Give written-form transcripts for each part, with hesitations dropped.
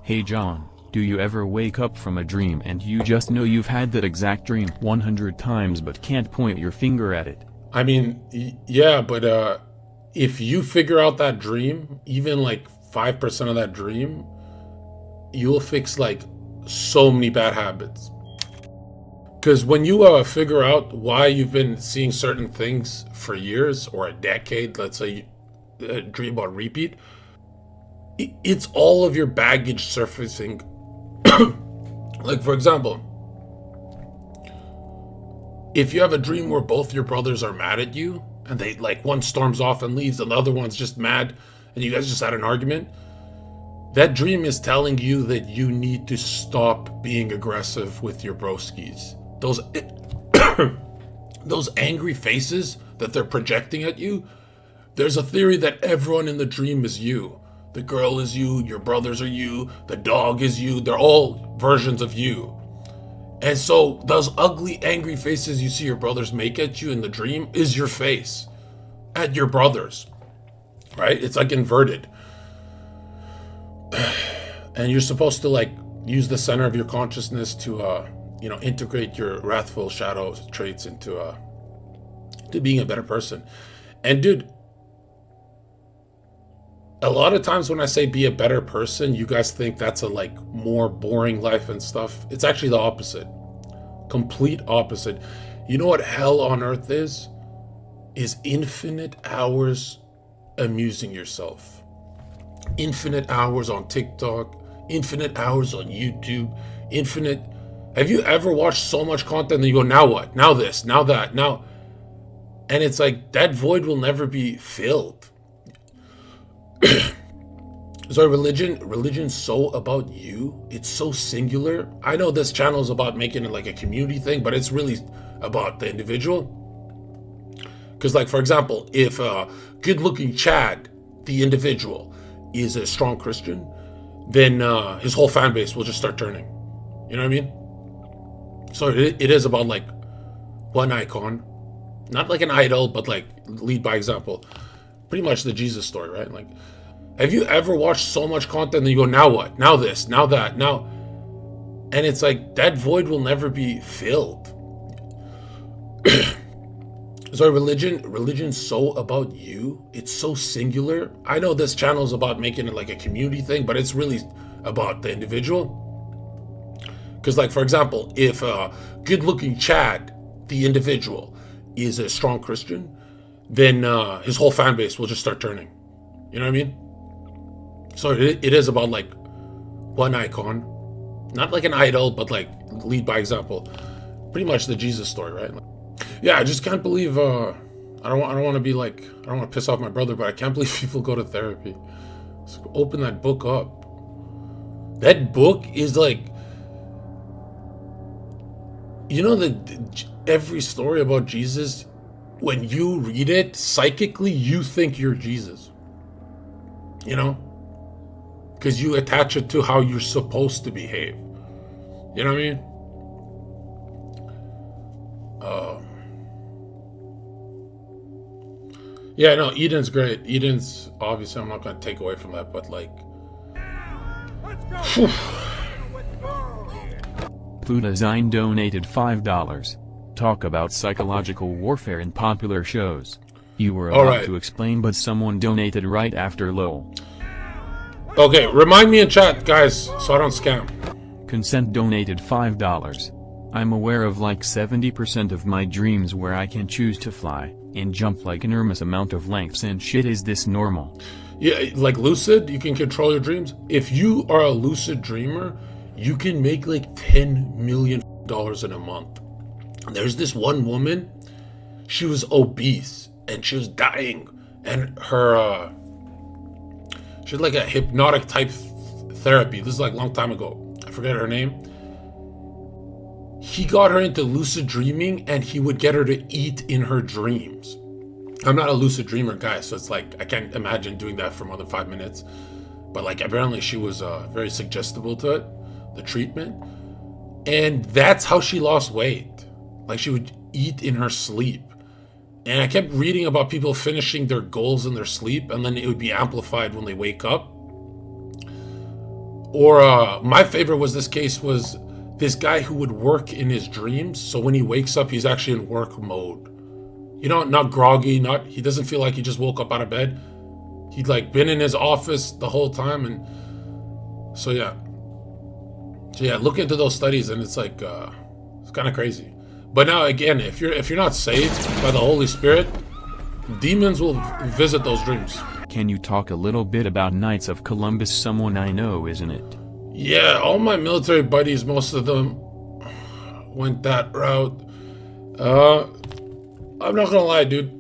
Hey John, do you ever wake up from a dream and you just know you've had that exact dream 100 times but can't point your finger at it? I mean, yeah, but if you figure out that dream, even like 5% of that dream, you'll fix like so many bad habits. Because when you figure out why you've been seeing certain things for years or a decade, let's say you dream about repeat, it's all of your baggage surfacing. Like, for example, if you have a dream where both your brothers are mad at you, and they, like, one storms off and leaves, and the other one's just mad, and you guys just had an argument, that dream is telling you that you need to stop being aggressive with your broskies. Those angry faces that they're projecting at you, there's a theory that everyone in the dream is you. The girl is you, your brothers are you, the dog is you, they're all versions of you. And so those ugly, angry faces you see your brothers make at you in the dream is your face at your brothers, right? It's like inverted. And you're supposed to like use the center of your consciousness to, integrate your wrathful shadow traits into being a better person. And dude, a lot of times when I say be a better person, you guys think that's a like more boring life and stuff. It's actually the opposite. Complete opposite. You know what hell on earth is? Is infinite hours amusing yourself. Infinite hours on TikTok, infinite hours on YouTube, infinite. Have you ever watched so much content and you go, now what? Now this, now that, now. And it's like that void will never be filled. So religion's so about you. It's so singular. I know this channel is about making it like a community thing, but it's really about the individual. Because, like, for example, if good-looking Chad, the individual, is a strong Christian, then his whole fan base will just start turning. You know what I mean? So it is about like one icon, not like an idol, but like lead by example. Pretty much the Jesus story, right? Like, have you ever watched so much content and you go, now what? Now this, now that, now. And it's like that void will never be filled. So religion's so about you. It's so singular. I know this channel is about making it like a community thing, but it's really about the individual. Because, like, for example, if good-looking Chad, the individual, is a strong Christian, then his whole fan base will just start turning. You know what I mean? So it is about like one icon, not like an idol, but like lead by example. Pretty much the Jesus story, right? Like, yeah, I just can't believe. I don't want to be like, I don't want to piss off my brother, but I can't believe people go to therapy. So open that book up. That book is like, you know, that every story about Jesus, when you read it psychically, you think you're Jesus. You know? Because you attach it to how you're supposed to behave. You know what I mean? Yeah, no, Eden's great. Eden's, obviously, I'm not going to take away from that, but like... Design donated $5. Talk about psychological warfare in popular shows. You were about to explain, but someone donated right after lol. Okay, remind me in chat, guys, so I don't scam. Consent donated $5. I'm aware of like 70% of my dreams where I can choose to fly and jump like enormous amount of lengths and shit. Is this normal? Yeah, like lucid, you can control your dreams. If you are a lucid dreamer, you can make like $10 million in a month. There's this one woman, she was obese and she was dying, and her she had like a hypnotic type therapy. This is like a long time ago. I forget her name. He got her into lucid dreaming, and he would get her to eat in her dreams. I'm not a lucid dreamer guy, so it's like I can't imagine doing that for more than 5 minutes. But like apparently she was very suggestible to it, the treatment. And that's how she lost weight. Like she would eat in her sleep. And I kept reading about people finishing their goals in their sleep, and then it would be amplified when they wake up. Or my favorite was this case was this guy who would work in his dreams. So when he wakes up, he's actually in work mode. You know, not groggy, he doesn't feel like he just woke up out of bed. He'd like been in his office the whole time. And so yeah, look into those studies, and it's like, it's kind of crazy. But now again, if you're not saved by the Holy Spirit, demons will visit those dreams. Can you talk a little bit about Knights of Columbus? Someone I know, isn't it? Yeah, all my military buddies, most of them went that route. I'm not gonna lie, dude.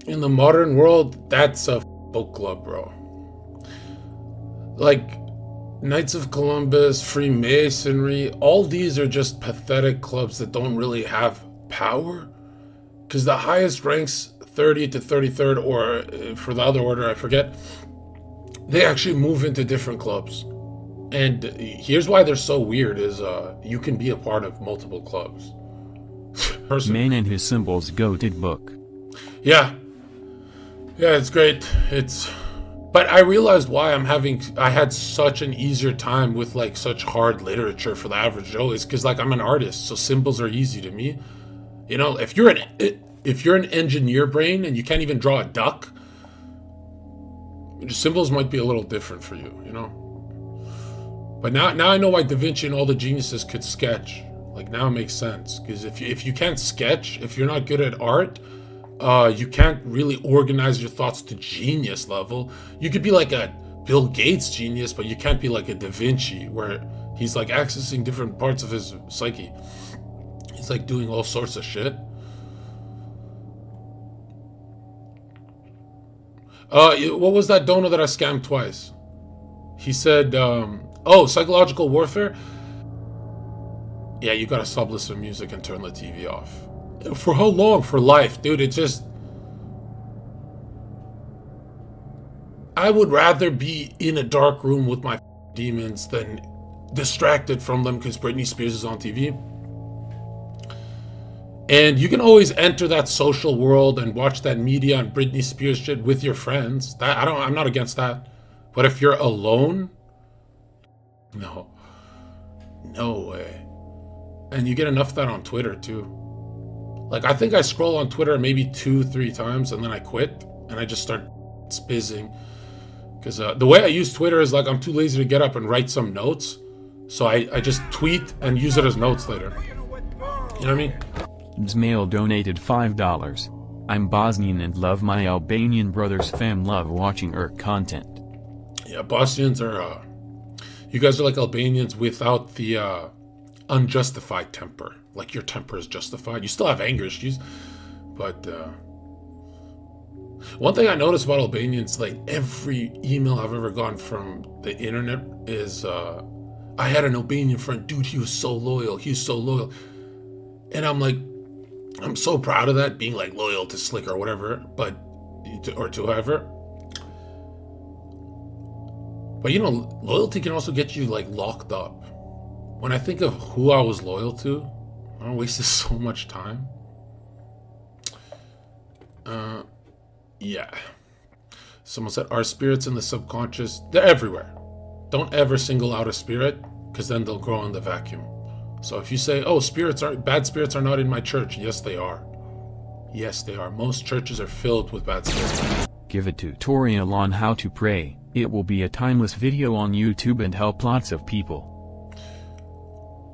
In the modern world, that's a book club, bro. Like, Knights of Columbus, Freemasonry, all these are just pathetic clubs that don't really have power. Because the highest ranks, 30 to 33rd, or for the other order, I forget, they actually move into different clubs. And here's why they're so weird is you can be a part of multiple clubs. Man and His Symbols goated book. Yeah, it's great. But I realized why I had such an easier time with like such hard literature for the average Joe is because like I'm an artist, so symbols are easy to me. You know, if you're an engineer brain and you can't even draw a duck, symbols might be a little different for you, you know. But now I know why Da Vinci and all the geniuses could sketch. Like now it makes sense, because if you can't sketch, if you're not good at art, you can't really organize your thoughts to genius level. You could be like a Bill Gates genius, but you can't be like a Da Vinci, where he's like accessing different parts of his psyche. He's like doing all sorts of shit. What was that donor that I scammed twice? He said, psychological warfare? Yeah, you gotta stop listening to music and turn the TV off. For how long? For life, dude. It just... I would rather be in a dark room with my demons than distracted from them because Britney Spears is on TV. And you can always enter that social world and watch that media and Britney Spears shit with your friends. I'm not against that. But if you're alone, no way. And you get enough of that on Twitter too. Like, I think I scroll on Twitter maybe 2-3 times and then I quit and I just start spizzing. Because the way I use Twitter is like I'm too lazy to get up and write some notes. So I just tweet and use it as notes later. You know what I mean? Zmail donated $5. I'm Bosnian and love my Albanian brothers. Fam, love watching content. Yeah, Bosnians are... you guys are like Albanians without the unjustified temper. Like your temper is justified. You still have anger issues. But one thing I noticed about Albanians, like every email I've ever gotten from the internet is, I had an Albanian friend, dude, he was so loyal. And I'm like, I'm so proud of that, being like loyal to Slick or whatever, or to whoever. But you know, loyalty can also get you like locked up. When I think of who I was loyal to, I wasted so much time. Yeah. Someone said, are spirits in the subconscious? They're everywhere. Don't ever single out a spirit, because then they'll grow in the vacuum. So if you say, oh, bad spirits are not in my church. Yes, they are. Yes, they are. Most churches are filled with bad spirits. Give a tutorial on how to pray. It will be a timeless video on YouTube and help lots of people.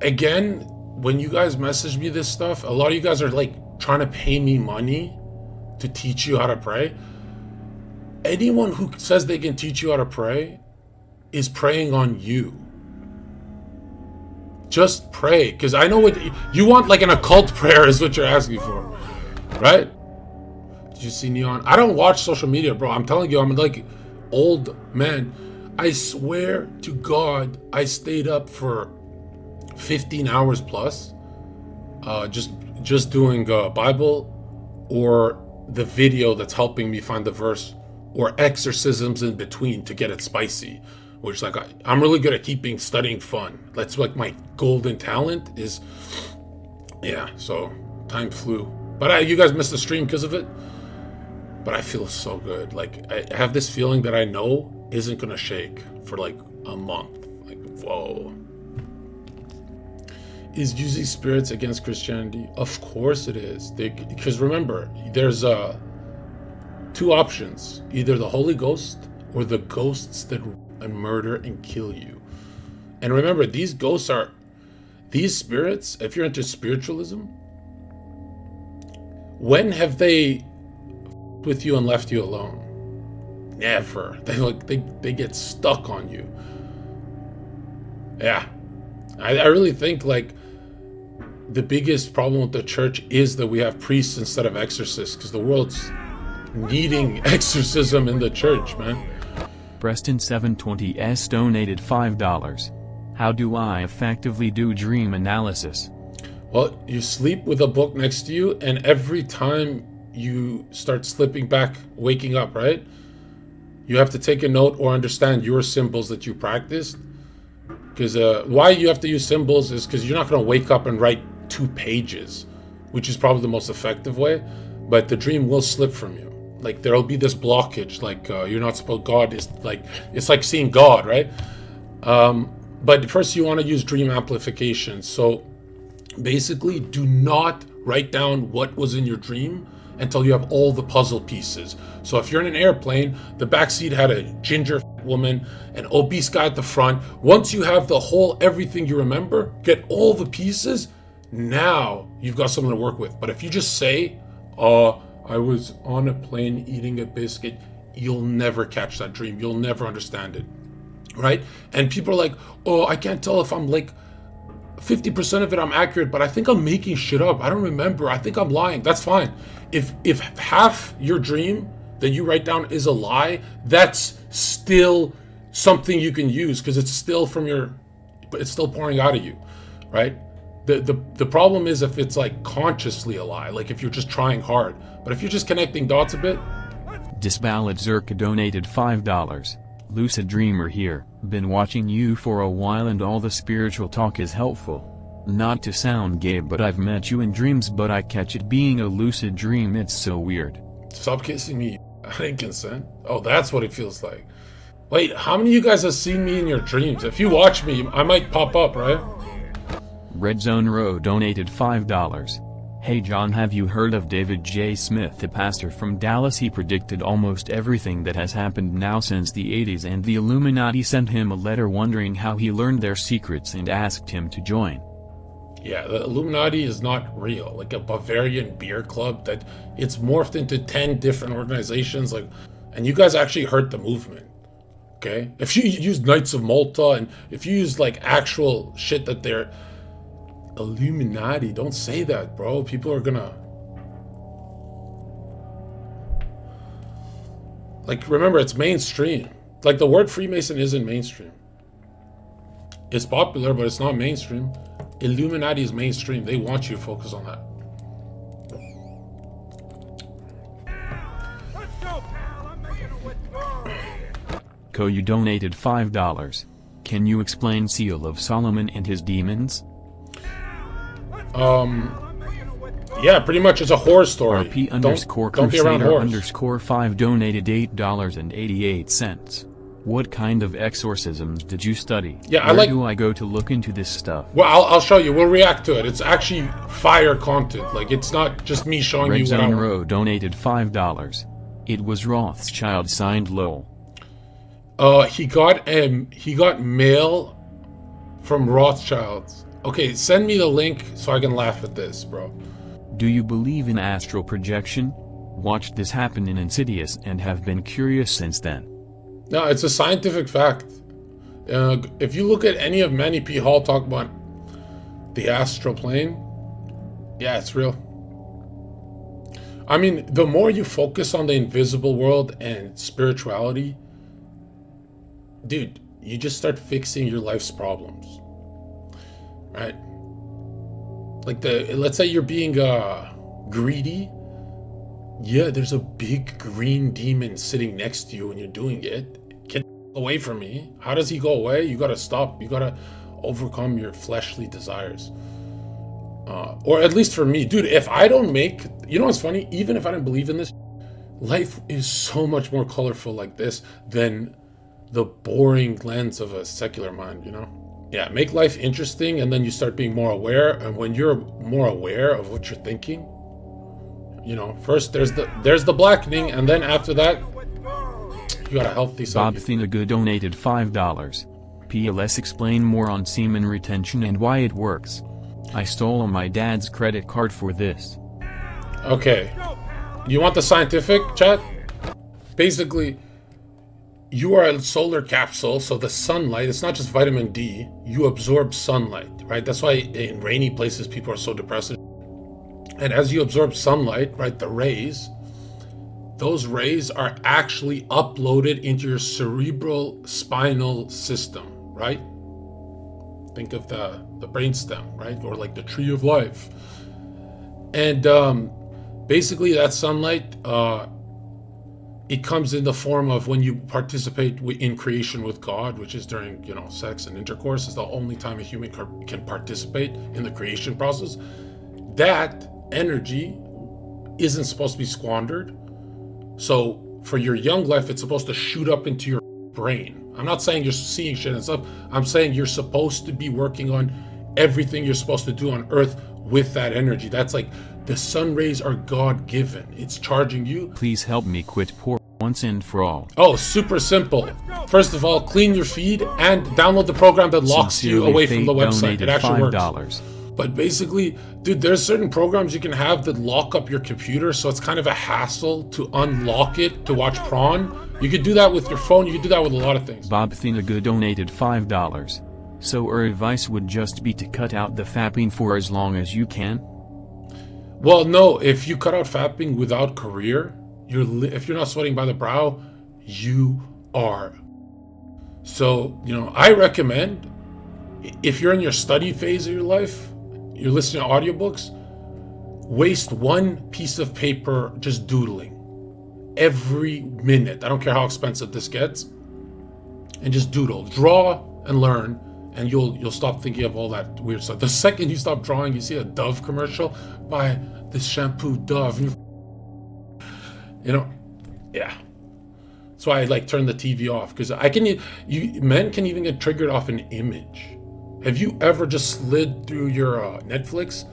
Again, when you guys message me this stuff, a lot of you guys are like trying to pay me money to teach you how to pray. Anyone who says they can teach you how to pray is preying on you. Just pray, because I know what you want, like an occult prayer is what you're asking for, right? Did you see Neon? I don't watch social media, bro. I'm telling you, I'm like old man. I swear to God, I stayed up for 15 hours plus, just doing Bible or the video that's helping me find the verse, or exorcisms in between to get it spicy. Which, like, I'm really good at studying fun. That's like my golden talent is, yeah, so time flew. But you guys missed the stream because of it. But I feel so good. Like, I have this feeling that I know isn't going to shake for like a month. Whoa. Is using spirits against Christianity? Of course it is. Because remember, there's two options. Either the Holy Ghost or the ghosts that murder and kill you. And remember, these spirits, if you're into spiritualism, when have they with you and left you alone? Never. They get stuck on you. Yeah. I really think like the biggest problem with the church is that we have priests instead of exorcists, because the world's needing exorcism in the church, man. Preston 720S donated $5. How do I effectively do dream analysis? Well, you sleep with a book next to you, and every time you start slipping back, waking up, right? You have to take a note or understand your symbols that you practiced. Because why you have to use symbols is because you're not going to wake up and write 2 pages, which is probably the most effective way. But the dream will slip from you. Like there'll be this blockage, like you're not supposed. God is like, it's like seeing God, right? But first you want to use dream amplification. So basically, do not write down what was in your dream until you have all the puzzle pieces. So if you're in an airplane, the back seat had a ginger woman, an obese guy at the front. Once you have the whole everything you remember, get all the pieces, now you've got something to work with. But if you just say, I was on a plane eating a biscuit, you'll never catch that dream. You'll never understand it, right? And people are like, oh, I can't tell if I'm like 50% of it I'm accurate, but I think I'm making shit up. I don't remember. I think I'm lying. That's fine. If half your dream that you write down is a lie, that's still something you can use, because it's still it's still pouring out of you, right? The problem is if it's like consciously a lie, like if you're just trying hard. But if you're just connecting dots a bit. Disballad Zherka donated $5. Lucid Dreamer here, been watching you for a while and all the spiritual talk is helpful. Not to sound gay, but I've met you in dreams, but I catch it being a lucid dream. It's so weird. Stop kissing me. I didn't consent. Oh, that's what it feels like. Wait, how many of you guys have seen me in your dreams? If you watch me, I might pop up, right? Red Zone Row donated $5. Hey John, have you heard of David J. Smith, the pastor from Dallas? He predicted almost everything that has happened now since the 80s, and the Illuminati sent him a letter wondering how he learned their secrets and asked him to join. Yeah, the Illuminati is not real. Like a Bavarian beer club that it's morphed into 10 different organizations. Like, and you guys actually hurt the movement. Okay? If you use Knights of Malta and if you use like actual shit that they're Illuminati, don't say that, bro. People are gonna like, remember, it's mainstream. Like the word Freemason isn't mainstream. It's popular, but it's not mainstream. Illuminati is mainstream. They want you to focus on that. Let's go, pal. I'm making a withdrawal here. You donated $5. Can you explain Seal of Solomon and his demons? Yeah, pretty much it's a horror story. RP Don't be around Crusader horrors. _5 donated $8.88. What kind of exorcisms did you study? Yeah, Where do I go to look into this stuff? Well, I'll show you. We'll react to it. It's actually fire content. Like, it's not just me showing Red you what I Zone want. Row donated $5. It was Rothschild signed lol. He got mail from Rothschilds. Okay, send me the link so I can laugh at this, bro. Do you believe in astral projection? Watched this happen in Insidious and have been curious since then. No, it's a scientific fact. If you look at any of Manny P. Hall talk about the astral plane, yeah, it's real. I mean, the more you focus on the invisible world and spirituality, dude, you just start fixing your life's problems, right? Like let's say you're being greedy. Yeah, there's a big green demon sitting next to you and you're doing it. Get away from me. How does he go away? You gotta stop. You gotta overcome your fleshly desires. Or at least for me, dude, if I don't make, you know what's funny? Even if I don't believe in this, life is so much more colorful like this than the boring lens of a secular mind, you know? Yeah, make life interesting, and then you start being more aware. And when you're more aware of what you're thinking, first there's the blackening, and then after that, you got a healthy side. Bob Thinaga donated $5. PLS explain more on semen retention and why it works. I stole my dad's credit card for this. Okay. You want the scientific, chat? Basically, you are a solar capsule, so the sunlight, it's not just vitamin D, you absorb sunlight, right? That's why in rainy places people are so depressed. And as you absorb sunlight, right, the rays, those rays are actually uploaded into your cerebral spinal system, right? Think of the brainstem, right? Or like the tree of life. And basically that sunlight, it comes in the form of when you participate in creation with God, which is during, sex and intercourse. Is the only time a human can participate in the creation process. That energy isn't supposed to be squandered. So for your young life, it's supposed to shoot up into your brain. I'm not saying you're seeing shit and stuff. I'm saying you're supposed to be working on everything you're supposed to do on earth with that energy. That's like the sun rays are God-given. It's charging you. Please help me quit porn once and for all. Oh, super simple. First of all, clean your feed and download the program that locks you away from the website. It actually works. But basically, dude, there's certain programs you can have that lock up your computer, so it's kind of a hassle to unlock it to watch porn. You could do that with your phone. You could do that with a lot of things. Bob Thinaga donated $5. So our advice would just be to cut out the fapping for as long as you can? Well, no. If you cut out fapping without career, if you're not sweating by the brow, you are. So, I recommend, if you're in your study phase of your life, you're listening to audiobooks, waste one piece of paper just doodling every minute. I don't care how expensive this gets. And just doodle, draw and learn, and you'll stop thinking of all that weird stuff. The second you stop drawing, you see a Dove commercial, buy this shampoo Dove. Yeah. That's why I turn the TV off, because men can even get triggered off an image. Have you ever just slid through your Netflix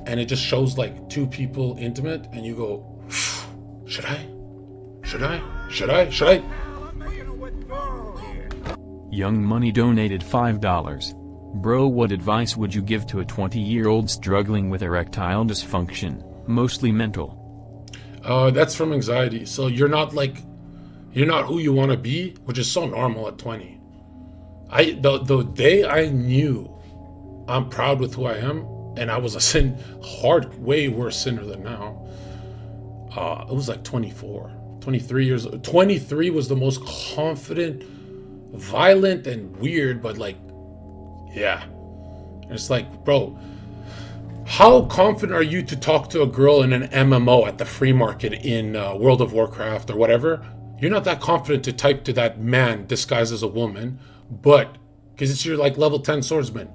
and it just shows two people intimate and you go, should I? Young Money donated $5. Bro, what advice would you give to a 20-year-old struggling with erectile dysfunction, mostly mental? That's from anxiety. So you're not who you want to be, which is so normal at 20. The day I knew I'm proud with who I am, and I was a way worse sinner than now, it was 24, 23 years old. 23 was the most confident, violent, and weird, but yeah. And it's bro, how confident are you to talk to a girl in an MMO at the free market in World of Warcraft or whatever? You're not that confident to type to that man disguised as a woman, but because it's your level 10 swordsman.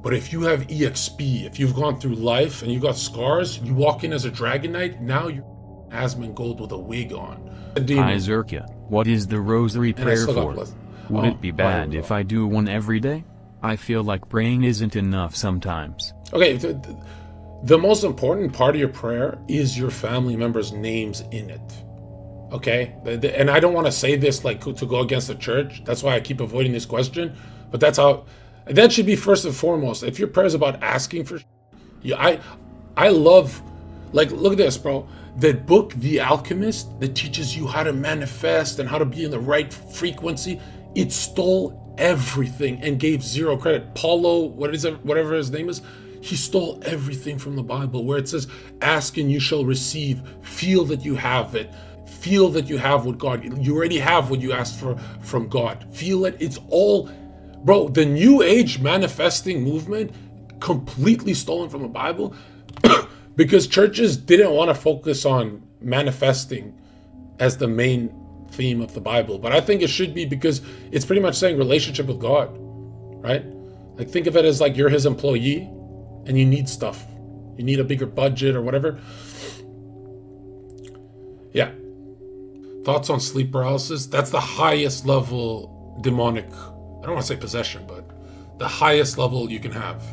But if you have EXP, if you've gone through life and you got scars, you walk in as a Dragon Knight, now you're Asmongold with a wig on. Hi Zherka, what is the Rosary Prayer for? Would it be bad if I do one every day? I feel like praying isn't enough sometimes. Okay, the most important part of your prayer is your family members' names in it. Okay? And I don't want to say this to go against the church. That's why I keep avoiding this question. But that should be first and foremost. If your prayer is about asking for, I love, look at this, bro. That book, The Alchemist, that teaches you how to manifest and how to be in the right frequency, it stole everything and gave zero credit. Paulo, whatever his name is, he stole everything from the Bible, where it says, ask and you shall receive, feel that you have it. Feel that you have what God, you already have what you asked for from God. Feel it. It's all, bro, the New Age manifesting movement, completely stolen from the Bible because churches didn't want to focus on manifesting as the main theme of the Bible. But I think it should be, because it's pretty much saying relationship with God, right? Think of it as you're his employee and you need stuff. You need a bigger budget or whatever. Yeah. Thoughts on sleep paralysis? That's the highest level demonic, I don't want to say possession, but the highest level you can have.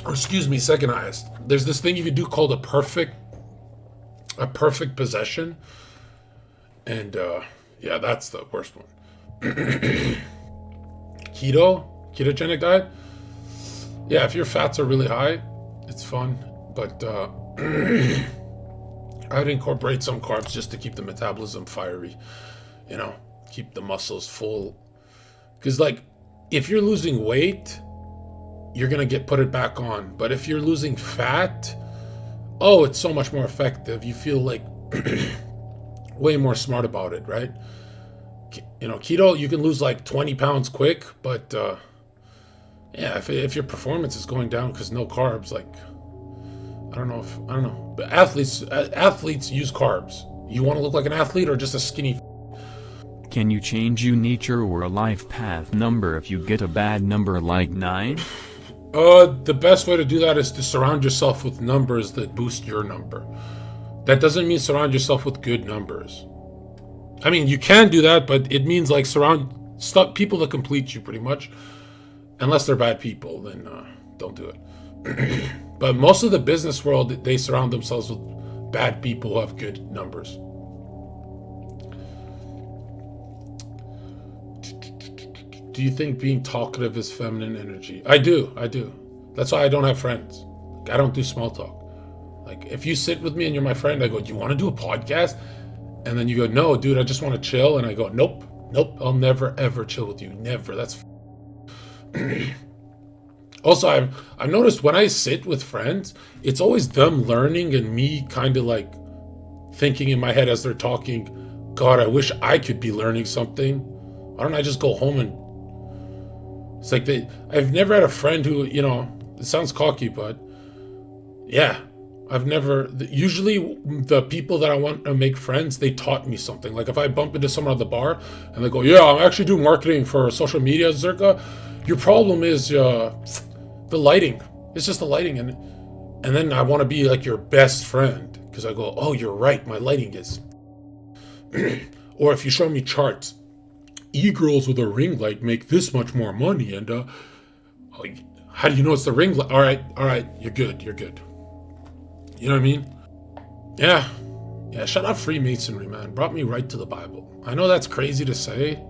Or excuse me, second highest. There's this thing you can do called a perfect possession. And yeah, that's the worst one. Ketogenic diet. Yeah, if your fats are really high, it's fun. But I'd incorporate some carbs just to keep the metabolism fiery, keep the muscles full. Because like, if you're losing weight, you're gonna put it back on. But if you're losing fat, it's so much more effective. You feel like way more smart about it, right? Keto, you can lose like 20 pounds quick, but yeah, if your performance is going down because no carbs, like, I don't know. But athletes use carbs. You want to look like an athlete or just a skinny? Can you change your nature or a life path number if you get a bad number like 9? The best way to do that is to surround yourself with numbers that boost your number. That doesn't mean surround yourself with good numbers. I mean, you can do that, but it means like stop people that complete you pretty much. Unless they're bad people, then don't do it. But most of the business world, they surround themselves with bad people who have good numbers. Do you think being talkative is feminine energy? I do. That's why I don't have friends. I don't do small talk. Like, if you sit with me and you're my friend, I go, do you want to do a podcast? And then you go, no, dude, I just want to chill. And I go, nope, I'll never, ever chill with you. Never. That's Also, I've noticed when I sit with friends, it's always them learning and me kind of like thinking in my head as they're talking, God, I wish I could be learning something. Why don't I just go home and... It's like I've never had a friend who, it sounds cocky, but yeah, usually the people that I want to make friends, they taught me something. Like if I bump into someone at the bar and they go, yeah, I'm actually doing marketing for social media, Zherka. Your problem is the lighting. It's just the lighting. And then I want to be like your best friend because I go, oh, you're right. My lighting is. Or if you show me charts, e-girls with a ring light make this much more money. And how do you know it's the ring light? All right. You're good. You know what I mean? Yeah. Shout out Freemasonry, man. Brought me right to the Bible. I know that's crazy to say,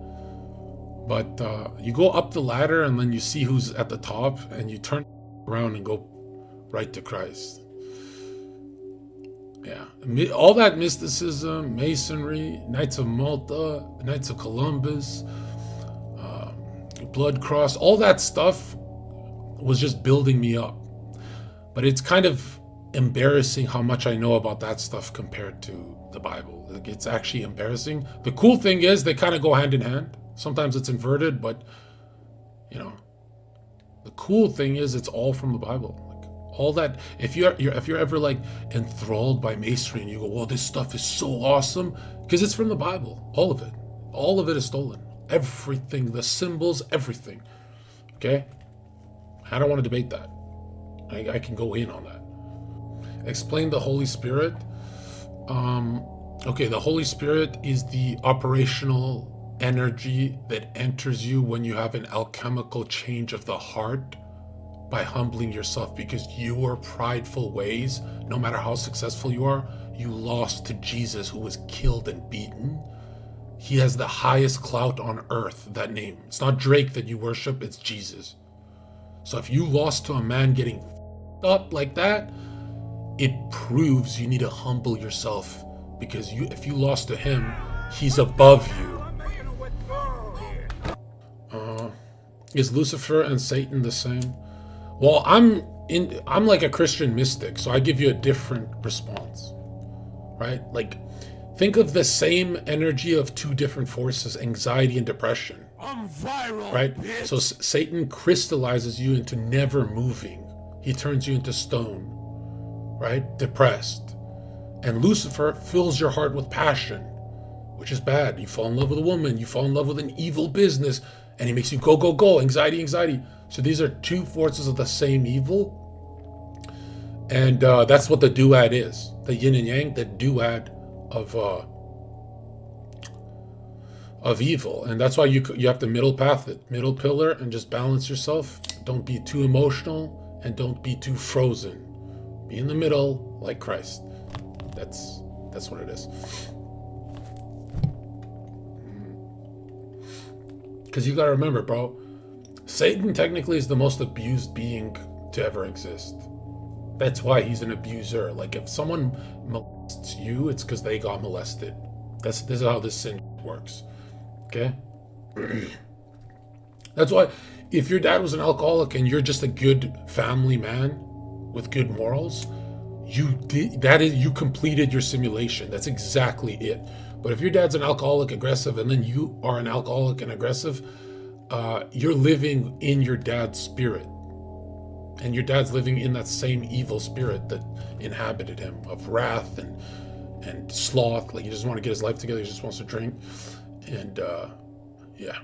but you go up the ladder and then you see who's at the top and you turn around and go right to Christ. Yeah. All that mysticism, Masonry, Knights of Malta, Knights of Columbus, Blood Cross, all that stuff was just building me up. But it's kind of embarrassing how much I know about that stuff compared to the Bible. Like, it's actually embarrassing. The cool thing is they kind of go hand in hand. Sometimes it's inverted, but the cool thing is it's all from the Bible. Like all that, if you're ever like enthralled by Masonry and you go, well, this stuff is so awesome, because it's from the Bible. All of it is stolen. Everything, the symbols, everything. Okay? I don't want to debate that. I can go in on that. Explain the Holy Spirit. Okay, the Holy Spirit is the operational energy that enters you when you have an alchemical change of the heart by humbling yourself, because your prideful ways, no matter how successful you are, you lost to Jesus, who was killed and beaten. He has the highest clout on earth, that name. It's not Drake that you worship, it's Jesus. So if you lost to a man getting up like that, it proves you need to humble yourself, because if you lost to him, he's above you. Is Lucifer and Satan the same? Well, I'm like a Christian mystic, so I give you a different response, right? Like, think of the same energy of two different forces, anxiety and depression. I'm viral, right? bitch. So Satan crystallizes you into never moving. He turns you into stone, right? Depressed. And Lucifer fills your heart with passion, which is bad. You fall in love with a woman, you fall in love with an evil business, and he makes you go, go, go, anxiety. So these are two forces of the same evil. And that's what the duad is. The yin and yang, the duad of of evil. And that's why you have to middle path it, middle pillar, and just balance yourself. Don't be too emotional and don't be too frozen. Be in the middle like Christ. That's what it is. Because you got to remember, bro, Satan technically is the most abused being to ever exist. That's why he's an abuser. Like, if someone molests you, it's because they got molested. This is how this sin works. Okay? That's why if your dad was an alcoholic and you're just a good family man with good morals, you completed your simulation. That's exactly it. But if your dad's an alcoholic aggressive and then you are an alcoholic and aggressive, you're living in your dad's spirit. And your dad's living in that same evil spirit that inhabited him, of wrath and sloth. Like, he doesn't want to get his life together. He just wants to drink. And yeah.